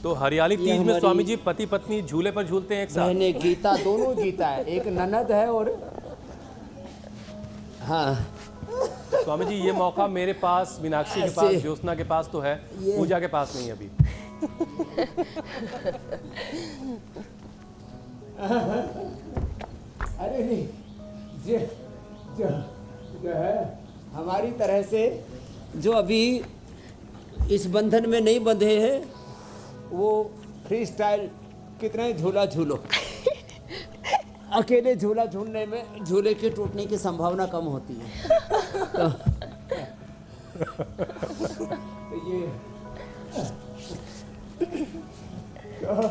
तो हरियाली ये तीज में हमारी स्वामी जी पति पत्नी झूले पर झूलते हैं एक साथ। बहने गीता, दोनों गीता है, एक ननद है और हाँ तो स्वामी जी ये मौका मेरे पास, मीनाक्षी के ऐसे पास, ज्योत्सना के पास तो है, ये पूजा के पास नहीं अभी। अरे नहीं, जो जो जो है हमारी तरह से जो अभी इस बंधन में नहीं बंधे हैं, वो फ्री स्टाइल कितना ही झूला झूलो। अकेले झूला झूलने में झूले के टूटने की संभावना कम होती है। तो ये तो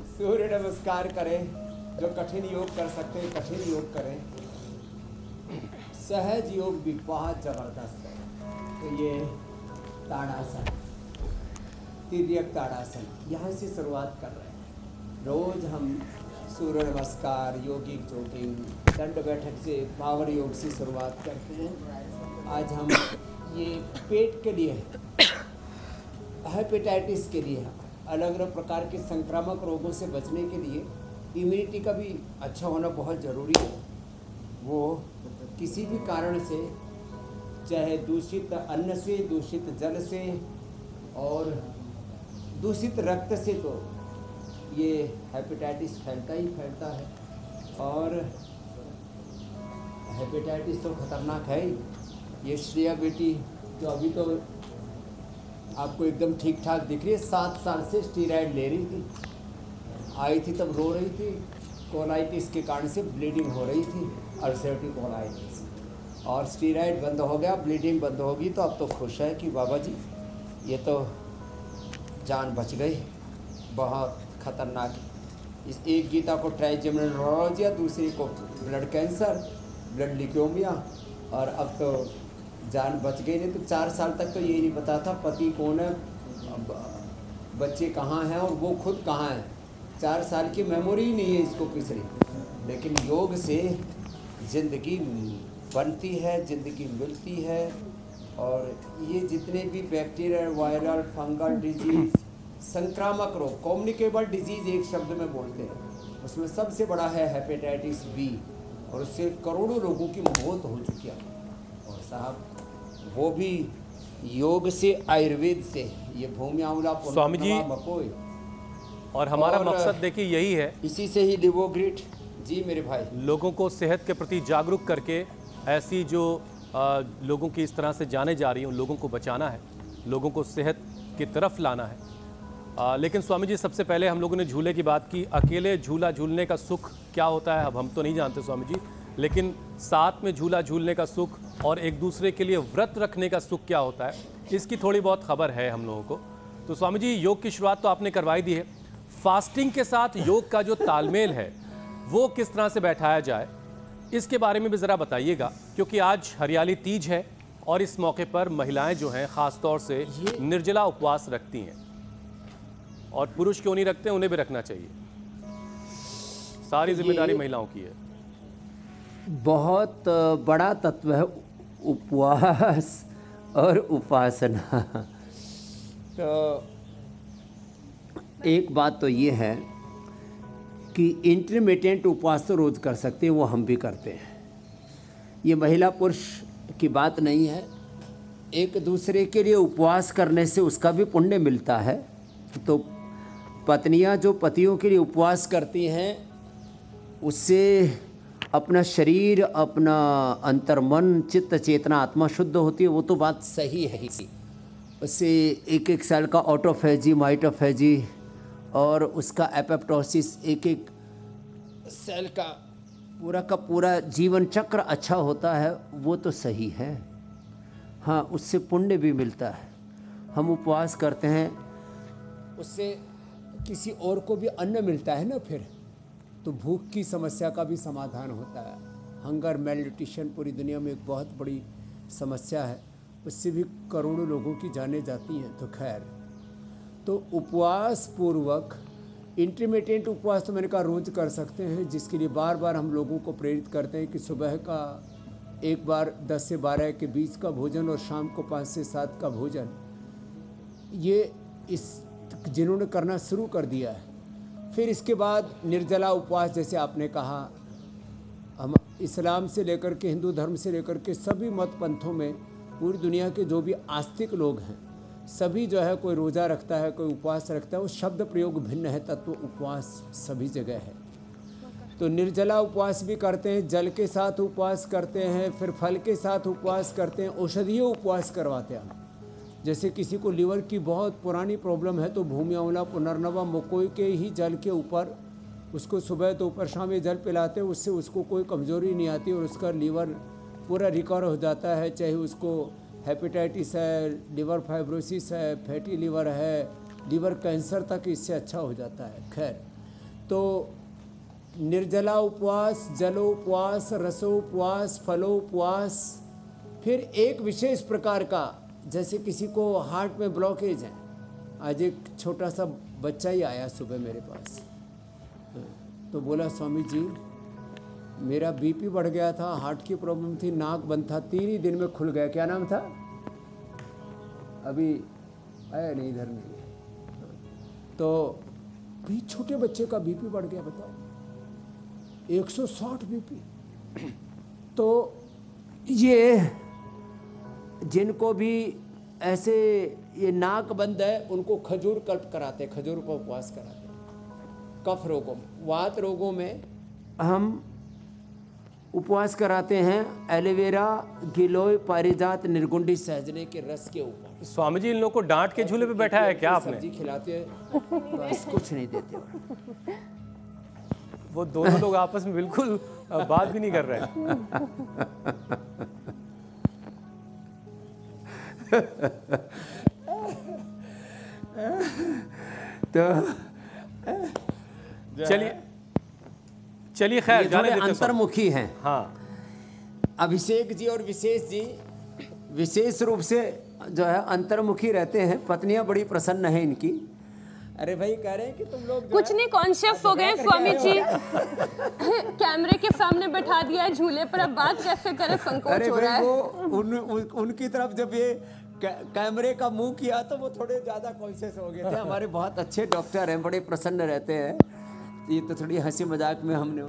सूर्य नमस्कार करें, जो कठिन योग कर सकते हैं कठिन योग करें। सहज योग भी बहुत जबरदस्त है। तो ये ताड़ासन, तिर्यक ताड़ासन, यहाँ से शुरुआत कर रहे हैं। रोज हम सूर्य नमस्कार, योगिक जोगिंग, दंड बैठक से, पावर योग से शुरुआत करते हैं। आज हम ये पेट के लिए, हेपेटाइटिस के लिए, अलग अलग प्रकार के संक्रामक रोगों से बचने के लिए इम्यूनिटी का भी अच्छा होना बहुत ज़रूरी है। वो किसी भी कारण से, चाहे दूषित अन्न से, दूषित जल से और दूषित रक्त से, तो ये हेपेटाइटिस फैलता ही फैलता है। और हेपेटाइटिस तो खतरनाक है ही। ये श्रेया बेटी जो अभी तो आपको एकदम ठीक ठाक दिख रही है, 7 साल से स्टीरॉयड ले रही थी, आई थी तब रो रही थी, कोलाइटिस के कारण से ब्लीडिंग हो रही थी, अल्सरेटिव कोलाइटिस, और स्टीरॉयड बंद हो गया, ब्लीडिंग बंद होगी, तो अब तो खुश है कि बाबा जी ये तो जान बच गई। बहुत खतरनाक, इस एक गीता को ट्राइजेमिनल न्यूरोलॉजिया, दूसरी को ब्लड कैंसर, ब्लड ल्यूकेमिया, और अब तो जान बच गई। नहीं तो 4 साल तक तो यही नहीं पता था पति कौन है, बच्चे कहाँ हैं और वो खुद कहाँ हैं। 4 साल की मेमोरी ही नहीं है इसको किसी। लेकिन योग से ज़िंदगी बनती है, ज़िंदगी मिलती है। और ये जितने भी बैक्टीरियल, वायरल, फंगल डिजीज़, संक्रामक रोग, कम्युनिकेबल डिजीज़ एक शब्द में बोलते हैं, उसमें सबसे बड़ा है हेपेटाइटिस बी, और उससे करोड़ों लोगों की मौत हो चुकी है। और साहब वो भी योग से, आयुर्वेद से। ये भूमि आंवला, स्वामी जी, मकोई, और हमारा और मकसद देखिए यही है, इसी से ही लिवोग्रिट जी मेरे भाई, लोगों को सेहत के प्रति जागरूक करके ऐसी जो लोगों की इस तरह से जाने जा रही हैं उन लोगों को बचाना है, लोगों को सेहत की तरफ लाना है। लेकिन स्वामी जी, सबसे पहले हम लोगों ने झूले की बात की। अकेले झूला झूलने का सुख क्या होता है अब हम तो नहीं जानते स्वामी जी, लेकिन साथ में झूला झूलने का सुख और एक दूसरे के लिए व्रत रखने का सुख क्या होता है, इसकी थोड़ी बहुत खबर है हम लोगों को। तो स्वामी जी, योग की शुरुआत तो आपने करवाई दी है, फास्टिंग के साथ योग का जो तालमेल है वो किस तरह से बैठाया जाए, इसके बारे में भी ज़रा बताइएगा। क्योंकि आज हरियाली तीज है और इस मौके पर महिलाएं जो हैं ख़ास तौर से निर्जला उपवास रखती हैं, और पुरुष क्यों नहीं रखते, उन्हें भी रखना चाहिए। सारी जिम्मेदारी महिलाओं की है। बहुत बड़ा तत्व है उपवास और उपासना। तो एक बात तो ये है कि इंटरमिटेंट उपवास तो रोज़ कर सकते हैं, वो हम भी करते हैं। ये महिला पुरुष की बात नहीं है, एक दूसरे के लिए उपवास करने से उसका भी पुण्य मिलता है। तो पत्नियां जो पतियों के लिए उपवास करती हैं, उससे अपना शरीर, अपना अंतर्मन, चित्त, चेतना, आत्मा शुद्ध होती है, वो तो बात सही है ही। उससे 1-1 साल का ऑटोफेजी, माइटोफेजी और उसका एपोप्टोसिस, एक सेल का पूरा जीवन चक्र अच्छा होता है, वो तो सही है। हाँ, उससे पुण्य भी मिलता है। हम उपवास करते हैं, उससे किसी और को भी अन्न मिलता है ना, फिर तो भूख की समस्या का भी समाधान होता है। हंगर, मेलन्यूट्रिशन पूरी दुनिया में एक बहुत बड़ी समस्या है, उससे भी करोड़ों लोगों की जानें जाती हैं। तो खैर, तो उपवास पूर्वक इंटरमिटेंट उपवास तो मैंने कहा रोज़ कर सकते हैं, जिसके लिए बार बार हम लोगों को प्रेरित करते हैं कि सुबह का एक बार 10 से 12 के बीच का भोजन और शाम को 5 से 7 का भोजन। ये इस जिन्होंने करना शुरू कर दिया है। फिर इसके बाद निर्जला उपवास, जैसे आपने कहा, हम इस्लाम से लेकर के हिंदू धर्म से लेकर के सभी मत पंथों में पूरी दुनिया के जो भी आस्तिक लोग हैं सभी जो है, कोई रोज़ा रखता है, कोई उपवास रखता है, वो शब्द प्रयोग भिन्न है, तत्व उपवास सभी जगह है। तो निर्जला उपवास भी करते हैं, जल के साथ उपवास करते हैं, फिर फल के साथ उपवास करते हैं, औषधीय उपवास करवाते हैं। जैसे किसी को लीवर की बहुत पुरानी प्रॉब्लम है तो भूमि अमला, पुनर्नवा, मकोई के ही जल के ऊपर उसको सुबह दोपहर शाम में जल पिलाते हैं, उससे उसको कोई कमज़ोरी नहीं आती और उसका लीवर पूरा रिकवर हो जाता है। चाहे उसको हेपेटाइटिस है, लिवर फाइब्रोसिस है, फैटी लीवर है, लीवर कैंसर तक इससे अच्छा हो जाता है। खैर, तो निर्जला उपवास, जलोपवास, रसोपवास, फलोपवास, फिर एक विशेष प्रकार का, जैसे किसी को हार्ट में ब्लॉकेज है। आज एक छोटा सा बच्चा ही आया सुबह मेरे पास, तो बोला स्वामी जी मेरा बीपी बढ़ गया था, हार्ट की प्रॉब्लम थी, नाक बंद था, 3 ही दिन में खुल गया। क्या नाम था? अभी आया नहीं, इधर नहीं। तो भी छोटे बच्चे का बीपी बढ़ गया, बताओ 160 बीपी। तो ये जिनको भी ऐसे ये नाक बंद है उनको खजूर कल्प कराते, खजूर पर उपवास कराते। कफ रोगों में, वात रोगों में हम उपवास कराते हैं एलोवेरा, गिलोय, पारिजात, निर्गुंडी, सहजने के रस के ऊपर। स्वामी जी इन लोगों को डांट के झूले पे बैठा है क्या आपने? सब्जी खिलाते हैं, बस कुछ नहीं देते। वो दोनों लोग आपस में बिल्कुल बात भी नहीं कर रहे हैं। तो चलिए खैर, जाने देते हैं। अंतर्मुखी हैं। हाँ, अभिषेक जी और विशेष जी विशेष रूप से जो है अंतर्मुखी रहते हैं। पत्नियां बड़ी प्रसन्न हैं इनकी। अरे भाई कह रहे हैं कि तुम लोग कुछ नहीं, कॉन्शियस हो गए स्वामी जी। कैमरे के सामने बैठा दिया है झूले पर, अब बात कैसे करें, संकोच हो रहा है। वो उनकी तरफ जब ये कैमरे का मुंह किया तो वो थोड़े ज़्यादा कॉन्शियस हो गए थे। हमारे बहुत अच्छे डॉक्टर हैं, बड़े प्रसन्न रहते हैं। ये तो थोड़ी हंसी मजाक में हमने